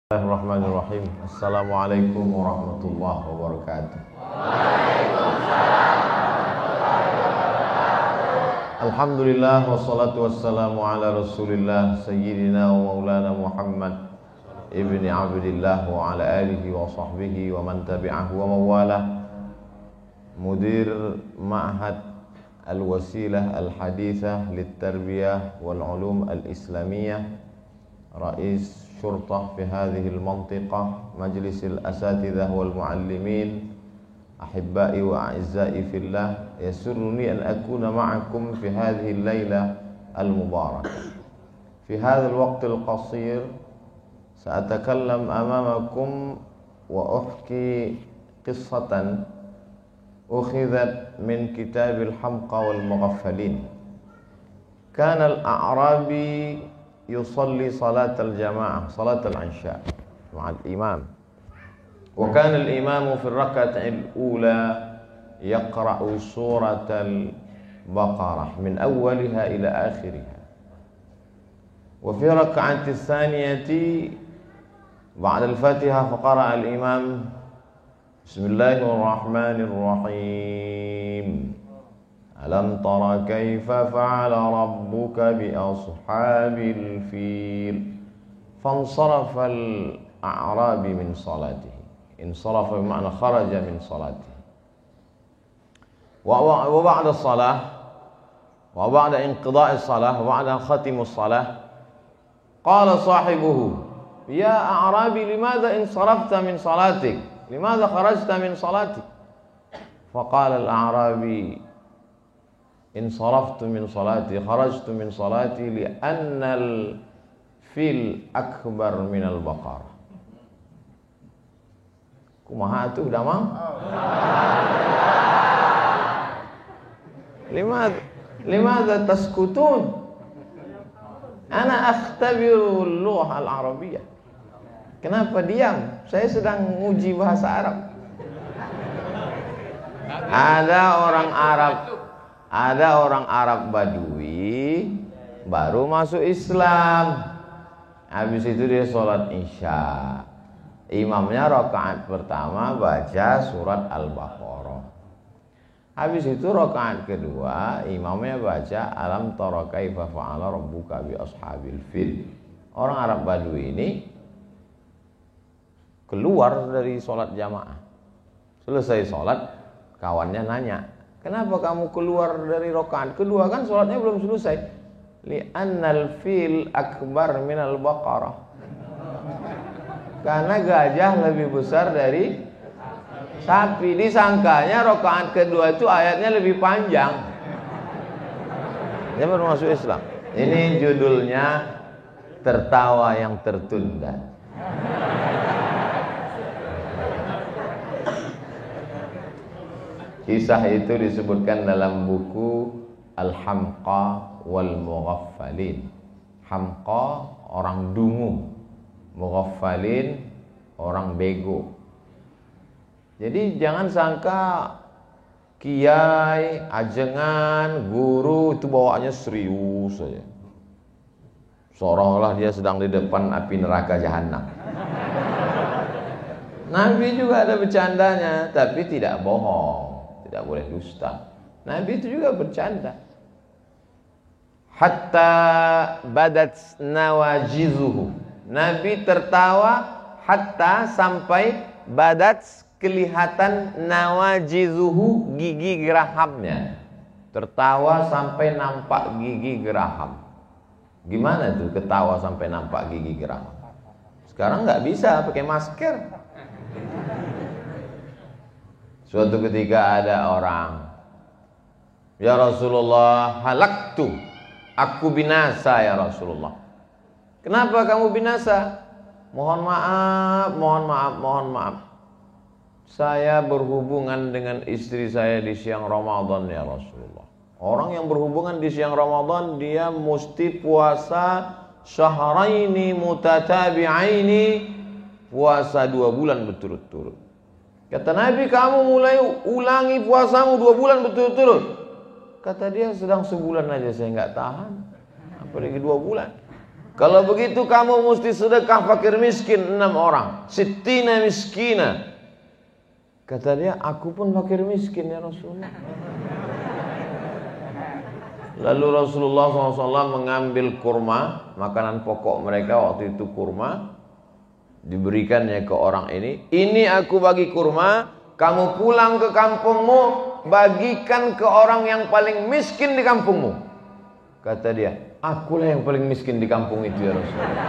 Bismillahirrahmanirrahim. Assalamualaikum warahmatullahi wabarakatuh. Alhamdulillah wassalatu wassalamu ala Rasulillah sayyidina wa maulana Muhammad ibni Abdillah wa ala alihi wa sahbihi wa man tabi'ahu wa mawalah. Mudir Ma'had Al-Wasilah Al-Hadithah Lit-Tarbiyah wal-Ulum Al-Islamiyah, Rais Syurtah fi hadhihi al-mantiqah, Majlis al-Asatidhah wal-Muallimin, Ahibbai wa A'izzai fillah, yasurruni an akuna ma'akum fi hadhihi al-laylah al-mubarakah. Fi hadha al-waqt al-qasir sa'atakallam amamakum wa uhki qissatan ukhidhat min kitab al-hamqa wal-mughaffalin. Kana al-a'rabi يصلي صلاة الجماعة صلاة العشاء مع الإمام، وكان الإمام في الركعة الأولى يقرأ سورة البقرة من أولها إلى آخرها، وفي الركعة الثانية بعد الفاتحة فقرأ الإمام بسم الله الرحمن الرحيم ألم تر كيف فعل ربك بأصحاب الفيل، فانصرف الأعرابي من صلاته، انصرف بمعنى خرج من صلاته. وبعد الصلاة وبعد انقضاء الصلاة وبعد ختم الصلاة قال صاحبه يا أعرابي لماذا انصرفت من صلاتك، لماذا خرجت من صلاتك؟ فقال الأعرابي انصرفت من صلاتي خرجت من صلاتي لأن الفيل أكبر من البقرة. Kumaha tuh damang? Limadha taskutun? Ana akhtabiru al-lughah al-arabiyyah. Kenapa diam? Saya sedang uji bahasa Arab. Ada orang Arab Badui baru masuk Islam. Habis itu dia sholat Isya. Imamnya rakaat pertama baca surat Al-Baqarah. Habis itu rakaat kedua imamnya baca Alam tara kaifa fa'ala rabbuka bi ashabil fil. Orang Arab Badui ini keluar dari sholat jamaah. Selesai sholat, kawannya nanya, kenapa kamu keluar dari rakaat kedua, kan sholatnya belum selesai? Li'annal fil akbar minal baqarah. Karena gajah lebih besar dari sapi. Disangkanya rakaat kedua itu ayatnya lebih panjang. Dia baru masuk Islam. Ini judulnya tertawa yang tertunda. Kisah itu disebutkan dalam buku Al-Hamqa wal-Mughaffalin. Hamqa orang dungu, Mughaffalin orang bego. Jadi jangan sangka kiai, ajengan, guru itu bawaannya serius saja. Seolah-olah dia sedang di depan api neraka jahanam. Nabi juga ada bercandanya, tapi tidak bohong. Tidak boleh dusta. Nabi itu juga bercanda. Hatta badat nawajizuhu. Nabi tertawa hatta sampai badat kelihatan nawajizuhu, gigi gerahamnya. Tertawa sampai nampak gigi geraham. Gimana tuh ketawa sampai nampak gigi geraham? Sekarang nggak bisa pakai masker. Suatu ketika ada orang, ya Rasulullah, halaktu, aku binasa ya Rasulullah. Kenapa kamu binasa? Mohon maaf, mohon maaf, mohon maaf. Saya berhubungan dengan istri saya di siang Ramadan ya Rasulullah. Orang yang berhubungan di siang Ramadan dia mesti puasa syahraini mutatabi'aini, puasa 2 bulan berturut-turut. Kata Nabi, kamu mulai ulangi puasamu 2 bulan berturut-turut. Kata dia, sedang sebulan aja saya nggak tahan, apalagi 2 bulan. Kalau begitu kamu mesti sedekah fakir miskin 6 orang. Sittina miskina. Kata dia, aku pun fakir miskin ya Rasulullah. Lalu Rasulullah SAW mengambil kurma, makanan pokok mereka waktu itu kurma, diberikannya ke orang ini. Ini aku bagi kurma, kamu pulang ke kampungmu, bagikan ke orang yang paling miskin di kampungmu. Kata dia, akulah yang paling miskin di kampung itu ya Rasulullah.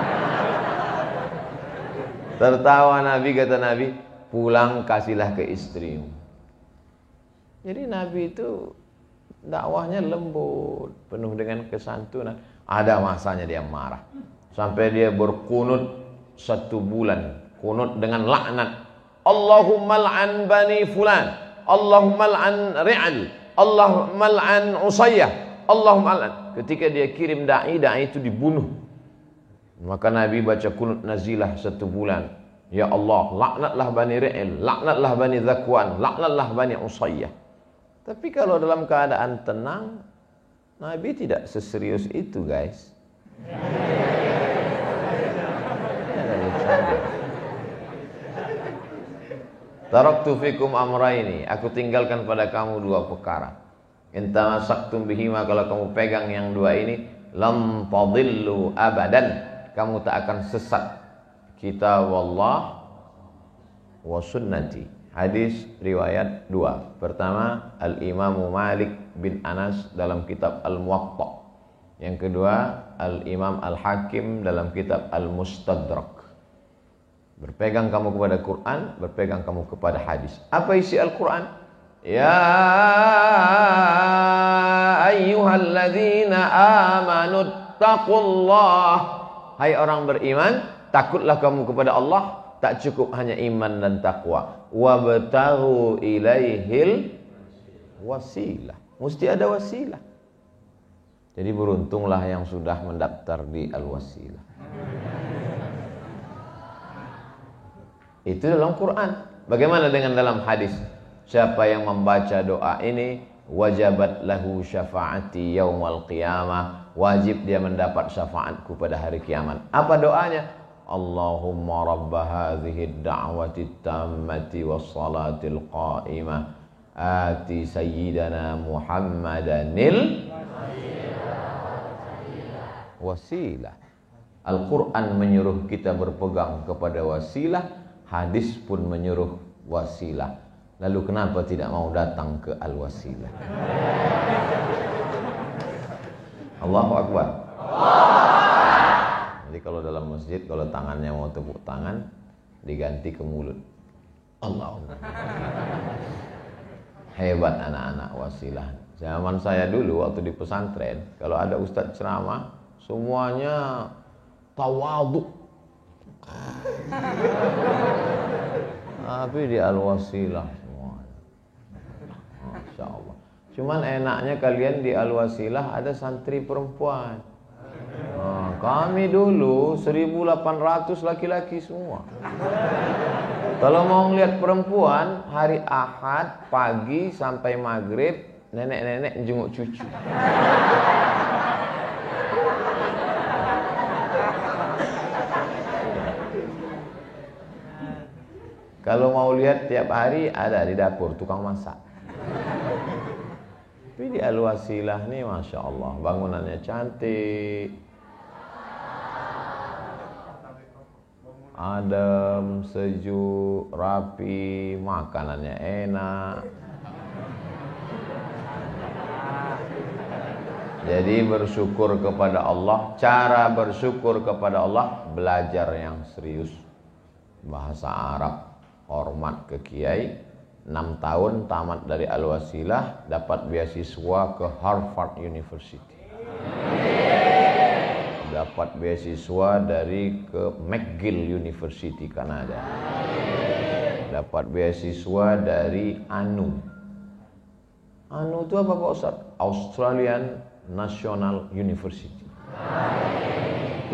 Tertawa Nabi, kata Nabi, pulang kasihlah ke istrimu. Jadi Nabi itu dakwahnya lembut, penuh dengan kesantunan. Ada masanya dia marah, sampai dia berkunut 1 bulan, kunut dengan laknat. Allahumma la'an bani fulan, Allahumma la'an ri'al, Allahumma la'an usayyah, Allahumma la'an. Ketika dia kirim da'i itu dibunuh. Maka Nabi baca kunut nazilah 1 bulan. Ya Allah, laknatlah bani ri'al, laknatlah bani zakwan, laknatlah bani usayyah. Tapi kalau dalam keadaan tenang, Nabi tidak seserius itu, guys. Taraktu fikum amraini, aku tinggalkan pada kamu 2 perkara. In tamassaktum bihima, kalau kamu pegang yang 2 ini, lam tadillu abadan, kamu tak akan sesat. Kitab Allah wa sunnati. Hadis riwayat 2. Pertama, Al-Imam Malik bin Anas dalam kitab Al-Muwatta. Yang kedua, Al-Imam Al-Hakim dalam kitab Al-Mustadrak. Berpegang kamu kepada Quran, berpegang kamu kepada hadis. Apa isi Al-Quran? Ya ayyuhalladzina amanu taqullah. Hai orang beriman, takutlah kamu kepada Allah. Tak cukup hanya iman dan takwa. Wabtaghu ilaihil wasilah. Mesti ada wasilah. Jadi beruntunglah yang sudah mendaftar di Al-Wasilah. Itu dalam Quran. Bagaimana dengan dalam hadis? Siapa yang membaca doa ini, wajabat lahu syafaati yaumal qiyamah. Wajib dia mendapat syafaatku pada hari kiamat. Apa doanya? Allahumma rabba hadhihi ad-da'wati at-tammati was-salatil qa'imah ati sayyidana Muhammadanil wasilah. Al-Quran menyuruh kita berpegang kepada wasilah, hadis pun menyuruh wasilah. Lalu kenapa tidak mau datang ke Al-Wasilah? Allahu Akbar. Jadi kalau dalam masjid, kalau tangannya mau tepuk tangan, diganti ke mulut. Allahumma. Hebat anak-anak wasilah. Zaman saya dulu waktu di pesantren, kalau ada ustadz ceramah, semuanya tawadhu. Tapi di Al-Wasilah semuanya. Masya Allah. Cuman enaknya kalian di Al-Wasilah ada santri perempuan. Kami dulu 1.800 laki-laki semua. Kalau mau ngeliat perempuan, hari Ahad pagi sampai maghrib, nenek-nenek jenguk cucu. Kalau mau lihat tiap hari ada di dapur tukang masak. Tapi di Al-Wasilah nih, Masya Allah, bangunannya cantik, adem, sejuk, rapi, makanannya enak. Jadi bersyukur kepada Allah. Cara bersyukur kepada Allah, belajar yang serius bahasa Arab, hormat ke kiai. 6 tahun tamat dari Al-Wasilah, dapat beasiswa ke Harvard University, dapat beasiswa dari ke McGill University Kanada, dapat beasiswa dari ANU. ANU itu apa Pak Ustaz? Australian National University.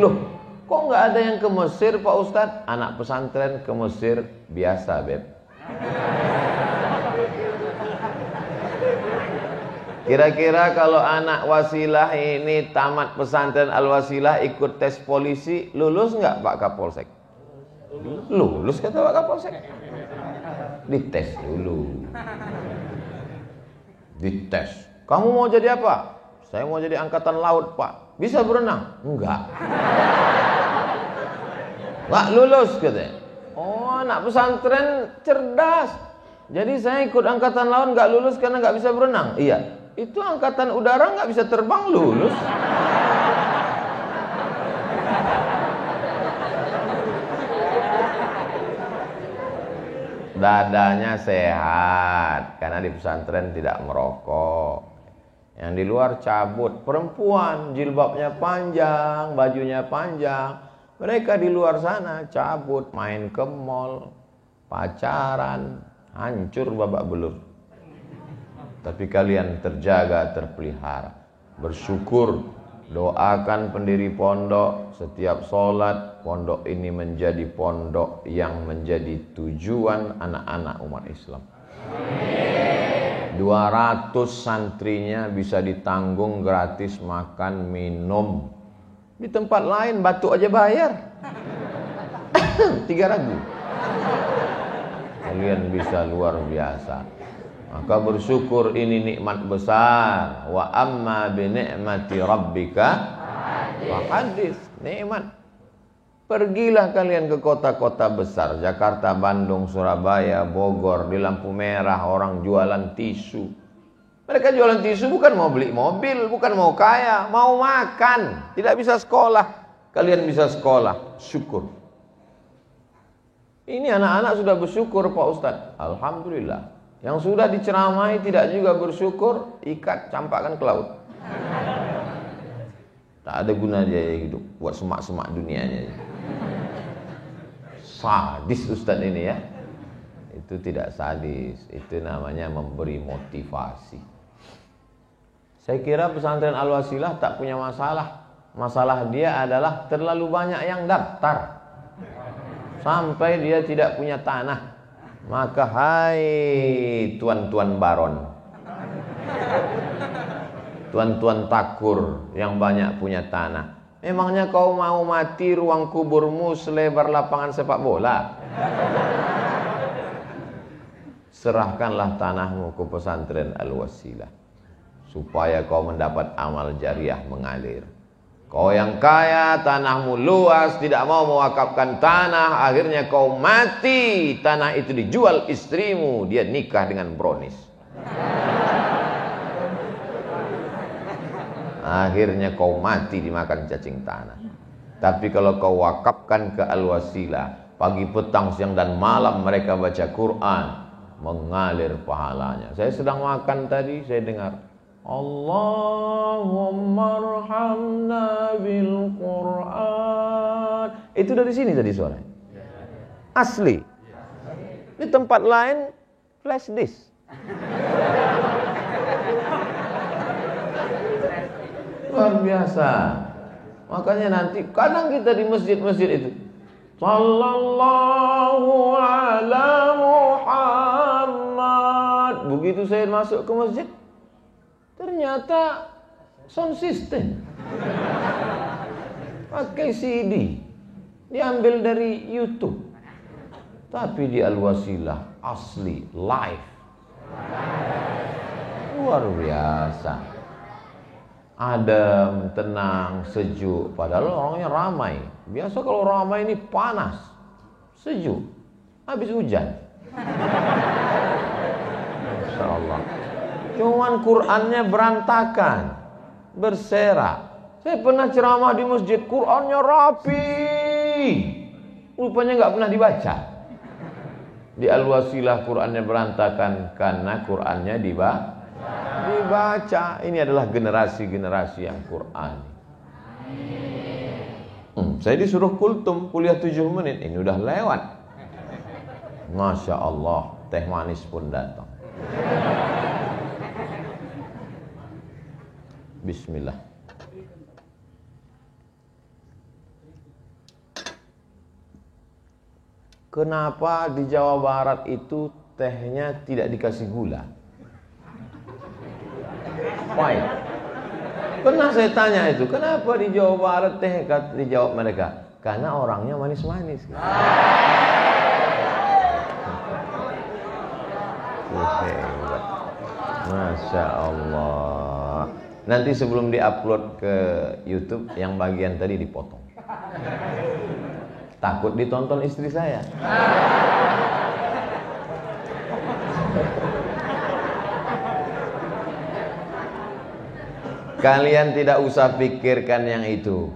Loh, kok nggak ada yang ke Mesir Pak Ustaz? Anak pesantren ke Mesir biasa, Beb. Kira-kira kalau anak Wasilah ini tamat pesantren Al-Wasilah ikut tes polisi, lulus nggak Pak Kapolsek? Lulus kata Pak Kapolsek. Dites dulu. Dites. Kamu mau jadi apa? Saya mau jadi angkatan laut Pak. Bisa berenang? Enggak. Nggak lulus katanya. Oh, anak pesantren cerdas. Jadi saya ikut angkatan laut nggak lulus karena nggak bisa berenang. Iya. Itu angkatan udara nggak bisa terbang lulus. Dadanya sehat karena di pesantren tidak merokok. Yang di luar cabut. Perempuan jilbabnya panjang, bajunya panjang. Mereka di luar sana cabut, main ke mall, pacaran, hancur babak belur. Tapi kalian terjaga, terpelihara. Bersyukur, doakan pendiri pondok. Setiap sholat, pondok ini menjadi pondok yang menjadi tujuan anak-anak umat Islam. 200 santrinya bisa ditanggung gratis makan, minum. Di tempat lain batuk aja bayar 3.000. Kalian bisa luar biasa. Maka bersyukur, ini nikmat besar. Wa amma bi ni'mati rabbika fahadits. Nikmat. Pergilah kalian ke kota-kota besar, Jakarta, Bandung, Surabaya, Bogor. Di lampu merah orang jualan tisu. Mereka jualan tisu bukan mau beli mobil, bukan mau kaya, mau makan. Tidak bisa sekolah. Kalian bisa sekolah. Syukur. Ini anak-anak sudah bersyukur Pak Ustadz. Alhamdulillah. Yang sudah diceramai tidak juga bersyukur, ikat, campakkan ke laut. Tak ada guna dia hidup, buat semak-semak dunianya. Sadis Ustadz ini ya. Itu tidak sadis, itu namanya memberi motivasi. Saya kira pesantren Al-Wasilah tak punya masalah. Masalah dia adalah terlalu banyak yang daftar. Sampai dia tidak punya tanah. Maka hai tuan-tuan baron, tuan-tuan takur yang banyak punya tanah, memangnya kau mau mati ruang kuburmu selebar lapangan sepak bola? Serahkanlah tanahmu ke pesantren Al-Wasilah supaya kau mendapat amal jariah mengalir. Kau yang kaya, tanahmu luas, tidak mau mewakafkan tanah, akhirnya kau mati, tanah itu dijual istrimu, dia nikah dengan bronis. Akhirnya kau mati dimakan cacing tanah. Tapi kalau kau wakafkan ke Al-Wasilah, pagi, petang, siang dan malam mereka baca Quran, mengalir pahalanya. Saya sedang makan tadi, saya dengar Allahumma arhamna bil Quran. Itu dari sini tadi suara. Asli. Di tempat lain flash disk. Luar biasa. Makanya nanti kadang kita di masjid-masjid itu Sallallahu ala Muhammad. Begitu saya masuk ke masjid, ternyata sound system pakai CD, diambil dari YouTube. Tapi di Al-Wasilah asli live, luar biasa, adem, tenang, sejuk. Padahal orangnya ramai. Biasa kalau ramai ini panas, sejuk, habis hujan. Masya Allah. Cuman Qurannya berantakan, berserak. Saya pernah ceramah di masjid, Qurannya rapi, rupanya nggak pernah dibaca. Di Al-Wasilah Qurannya berantakan karena Qurannya dibaca. Ini adalah generasi-generasi yang Quran. Saya disuruh kultum, kuliah 7 menit, ini udah lewat. Masya Allah, teh manis pun datang. Bismillah. Kenapa di Jawa Barat itu tehnya tidak dikasih gula? Pahit. Pernah saya tanya itu, kenapa di Jawa Barat teh? Dijawab mereka, karena orangnya manis-manis. Hebat. Masya Allah. Nanti sebelum diupload ke YouTube, yang bagian tadi dipotong. Takut ditonton istri saya. Kalian tidak usah pikirkan yang itu.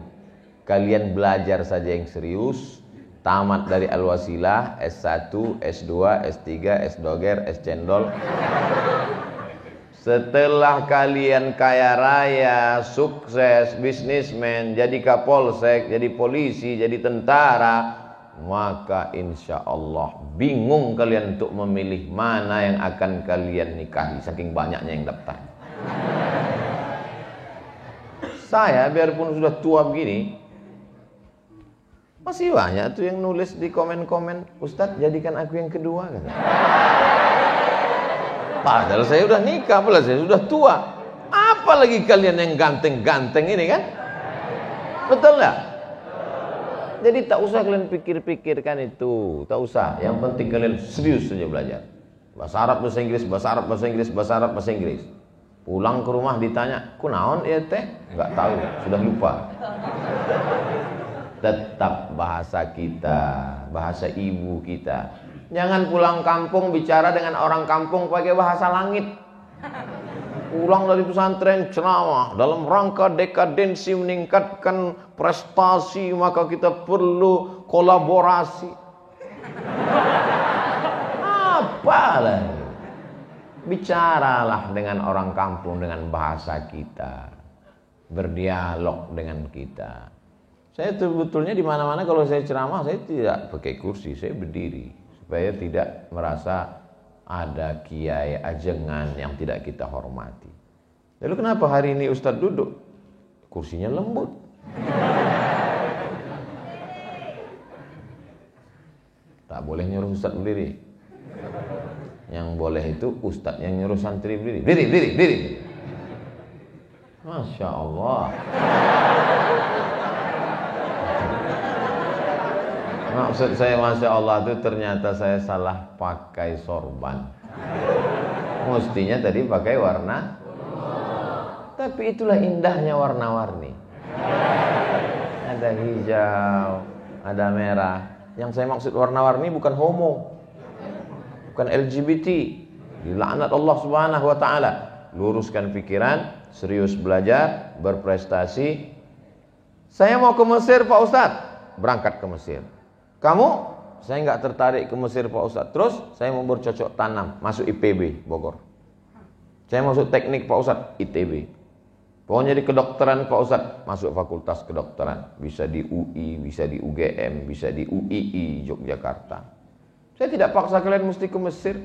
Kalian belajar saja yang serius. Tamat dari Al-Wasilah, S1, S2, S3, S-Doger, S-Cendol. Setelah kalian kaya raya, sukses, bisnismen, jadi kapolsek, jadi polisi, jadi tentara, maka insya Allah bingung kalian untuk memilih mana yang akan kalian nikahi, saking banyaknya yang daftar. Saya biarpun sudah tua begini, masih banyak tuh yang nulis di komen-komen, Ustadz jadikan aku yang kedua kan. Padahal saya udah nikah, padahal saya sudah tua. Apalagi kalian yang ganteng-ganteng ini kan? Betul nggak? Jadi tak usah kalian pikir-pikirkan itu, tak usah. Yang penting kalian serius saja belajar. Bahasa Arab, bahasa Inggris, bahasa Arab, bahasa Inggris, bahasa Arab, bahasa Inggris. Pulang ke rumah ditanya, kunaon ya teh? Nggak tahu, sudah lupa. Tetap bahasa kita, bahasa ibu kita. Jangan pulang kampung bicara dengan orang kampung pakai bahasa langit. Pulang dari pesantren ceramah dalam rangka dekadensi meningkatkan prestasi, maka kita perlu kolaborasi. Apalah? Bicaralah dengan orang kampung dengan bahasa kita. Berdialog dengan kita. Saya sebetulnya di mana-mana kalau saya ceramah saya tidak pakai kursi, saya berdiri supaya tidak merasa ada kiai ajengan yang tidak kita hormati. Lalu kenapa hari ini Ustadz duduk? Kursinya lembut. Tak boleh nyuruh Ustadz berdiri. Yang boleh itu Ustadz yang nyuruh santri berdiri. Berdiri. Masya Allah. Maksud saya Masya Allah itu ternyata saya salah pakai sorban. Mestinya tadi pakai warna. Tapi itulah indahnya warna-warni. Ada hijau, ada merah. Yang saya maksud warna-warni bukan homo, bukan LGBT. Dilaknat Allah Subhanahu wa taala. Luruskan pikiran, serius belajar, berprestasi. Saya mau ke Mesir Pak Ustadz. Berangkat ke Mesir. Kamu? Saya nggak tertarik ke Mesir Pak Ustadz. Terus saya mau bercocok tanam, masuk IPB Bogor. Saya masuk teknik Pak Ustadz, ITB. Pokoknya di kedokteran Pak Ustadz, masuk fakultas kedokteran. Bisa di UI, bisa di UGM, bisa di UII Yogyakarta. Saya tidak paksa kalian mesti ke Mesir.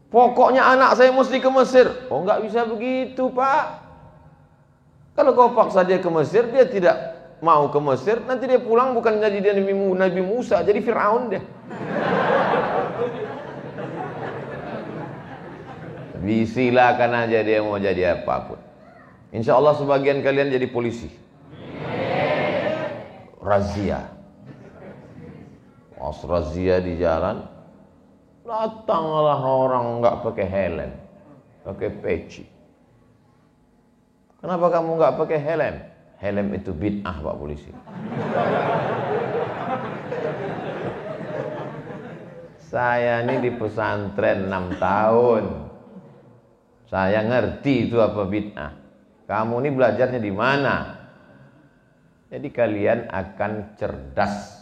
Pokoknya anak saya mesti ke Mesir. Oh nggak bisa begitu Pak. Kalau kau paksa dia ke Mesir, dia tidak mau ke Mesir, nanti dia pulang bukan jadi dia Nabi Musa, jadi Fir'aun dia. Silakan aja dia mau jadi apapun. Insya Allah sebagian kalian jadi polisi. Razia. Pas razia di jalan, datanglah orang nggak pakai helm, pakai peci. Kenapa kamu nggak pakai helm? Helm itu bid'ah Pak Polisi. Saya ini di pesantren 6 tahun. Saya ngerti itu apa bid'ah. Kamu ini belajarnya di mana? Jadi kalian akan cerdas.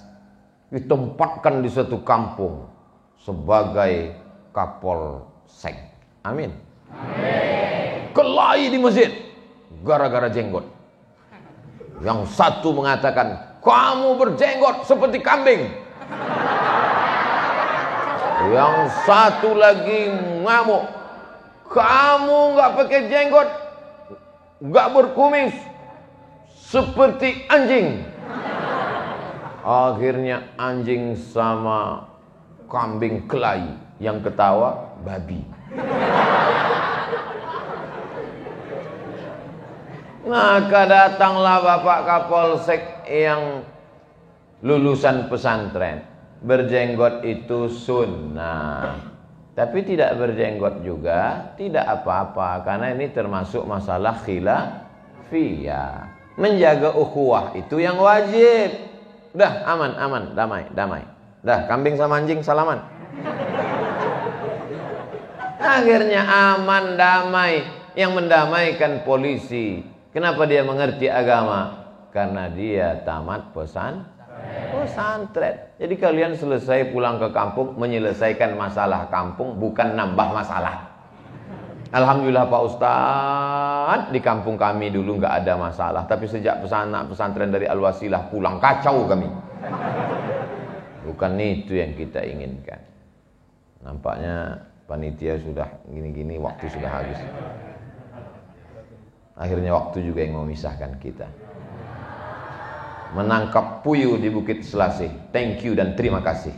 Ditempatkan di suatu kampung sebagai kapolsek. Amin. Amin. Kelahi di masjid gara-gara jenggot. Yang satu mengatakan, kamu berjenggot seperti kambing. Yang satu lagi ngamuk, kamu nggak pakai jenggot, nggak berkumis, seperti anjing. Akhirnya anjing sama kambing kelahi, yang ketawa babi. Maka datanglah Bapak Kapolsek yang lulusan pesantren. Berjenggot itu sunnah, tapi tidak berjenggot juga tidak apa-apa, karena ini termasuk masalah khilafiyah. Menjaga ukhuwah itu yang wajib. Udah aman, damai. Dah kambing sama anjing salaman. Akhirnya aman, damai. Yang mendamaikan polisi. Kenapa dia mengerti agama? Karena dia tamat pesantren. Jadi kalian selesai pulang ke kampung menyelesaikan masalah kampung, bukan nambah masalah. Alhamdulillah Pak Ustadz, di kampung kami dulu nggak ada masalah, tapi sejak pesantren dari Al-Wasilah pulang kacau kami. Bukan itu yang kita inginkan. Nampaknya panitia sudah gini-gini, waktu sudah habis. Akhirnya waktu juga yang memisahkan kita. Menangkap puyuh di Bukit Selasih. Thank you dan terima kasih.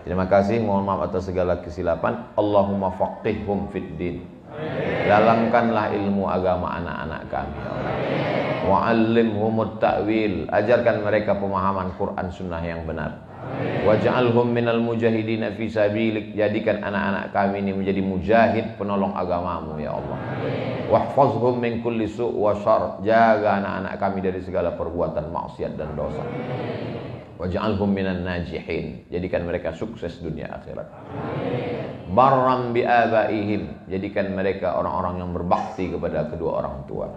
Terima kasih, mohon maaf atas segala kesilapan. Allahumma faqihhum fid din. Dalamkanlah ilmu agama anak-anak kami. Wa'allimhumut ta'wil. Ajarkan mereka pemahaman Quran sunnah yang benar. Waj'alhum minal mujahidina fi sabilik. Jadikan anak-anak kami ini menjadi mujahid penolong agamamu ya Allah. Wahfazhum min kulli su' wa syarr. Jaga anak-anak kami dari segala perbuatan maksiat dan dosa. Waj'alhum minan najihin. Jadikan mereka sukses dunia akhirat. Barram bi abaihim. Jadikan mereka orang-orang yang berbakti kepada kedua orang tua.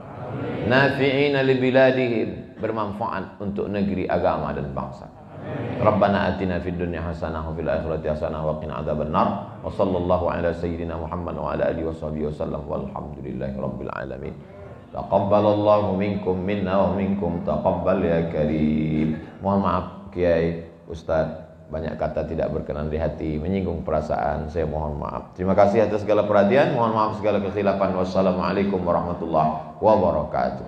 Nafi'ina li biladihim. Bermanfaat untuk negeri, agama dan bangsa. Rabbana atina fid dunya hasanah wa fil akhirati hasanah wa qina adzabannar. Wa sallallahu ala sayyidina Muhammad wa ala alihi washabihi wasallam walhamdulillahi rabbil alamin. Taqabbalallahu minkum minna wa minkum taqabbal ya karim. Mohon maaf Kiai, Ustaz, banyak kata tidak berkenan di hati, menyinggung perasaan, saya mohon maaf. Terima kasih atas segala perhatian, mohon maaf segala kesilapan. Wassalamualaikum warahmatullahi wabarakatuh.